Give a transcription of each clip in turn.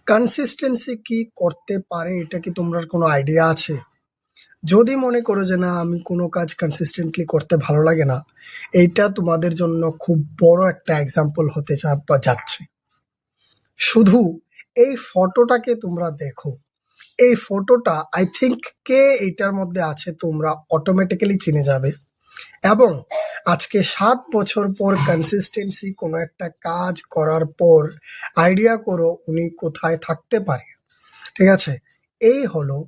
Consistency কি করতে পারে, এটা কি তোমরা কোনো আইডিয়া আছে? যদি মনে করো যে না, আমি কোনো কাজ কনসিস্টেন্টলি করতে ভালো লাগে না, এইটা তোমাদের জন্য খুব বড় একটা এক্সাম্পল হতে যাচ্ছে। শুধু এই ফটোটাকে তোমরা দেখো, এই ফটোটা আই থিঙ্ক কে এটার মধ্যে আছে তোমরা অটোমেটিক্যালি চিনে যাবে। এবং আজকে 7 বছর পর কনসিস্টেন্সি কোনো একটা কাজ করার পর আইডিয়া করো উনি কোথায় থাকতে পারে। ঠিক আছে, এই হলো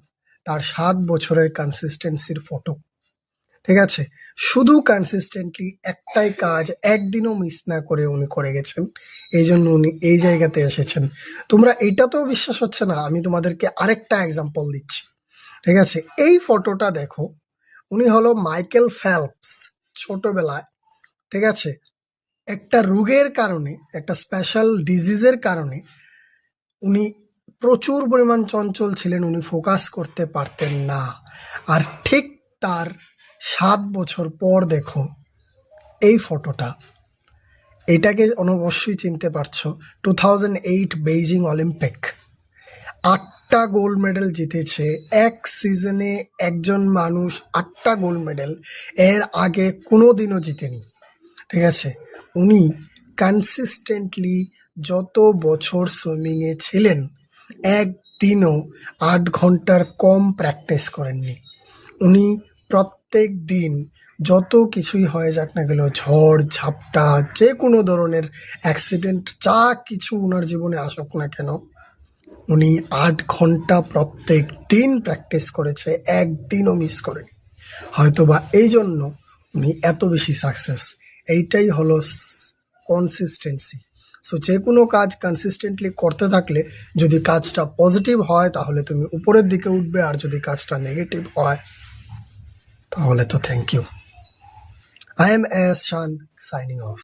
তার 7 বছরের কনসিস্টেন্সির ফটো। ঠিক আছে, শুধু কনসিস্টেন্টলি একটাই কাজ একদিনও মিস না করে উনি করে গেছেন, এই জন্য উনি এই জায়গাতে এসেছেন। তোমরা এইটাতেও বিশ্বাস হচ্ছে না, আমি তোমাদেরকে আরেকটা এক্সাম্পল দিচ্ছি। ঠিক আছে, এই ফটোটা দেখো, উনি হলো মাইকেল ফেলপস। ছোটবেলায়, ঠিক আছে, একটা রোগের কারণে, একটা স্পেশাল ডিজিজের কারণে উনি প্রচুর পরিমাণ চঞ্চল ছিলেন, উনি ফোকাস করতে পারতেন না। আর ঠিক তার 7 বছর পর দেখো এই ফটোটা, এটাকে অবশ্যই চিনতে পারছো। 2008 বেইজিং অলিম্পিক, 8টা গোল্ড মেডেল জিতেছে এক সিজনে। একজন মানুষ 8টা গোল্ড মেডেল এর আগে কোনো দিনও জিতেনি। ঠিক আছে, উনি কনসিস্টেন্টলি যত বছর সুইমিংয়ে ছিলেন একদিনও 8 ঘন্টার কম প্র্যাকটিস করেননি। উনি প্রত্যেক দিন, যত কিছুই হয়ে যাক না কেন, ঝড় ঝাপটা, যে কোনো ধরনের অ্যাক্সিডেন্ট, যা কিছু ওনার জীবনে আসুক না কেন, উনি 8 ঘন্টা প্রত্যেক দিন প্র্যাকটিস করেছে, একদিনও মিস করেনি। হয়তোবা এই জন্য উনি এত বেশি সাকসেস। এইটাই হলো কনসিস্টেন্সি। সো যে কোনো কাজ কনসিস্টেন্টলি করতে থাকলে, যদি কাজটা পজিটিভ হয় তাহলে তুমি উপরের দিকে উঠবে, আর যদি কাজটা নেগেটিভ হয় তাহলে তো thank you. I am AS Shan signing off.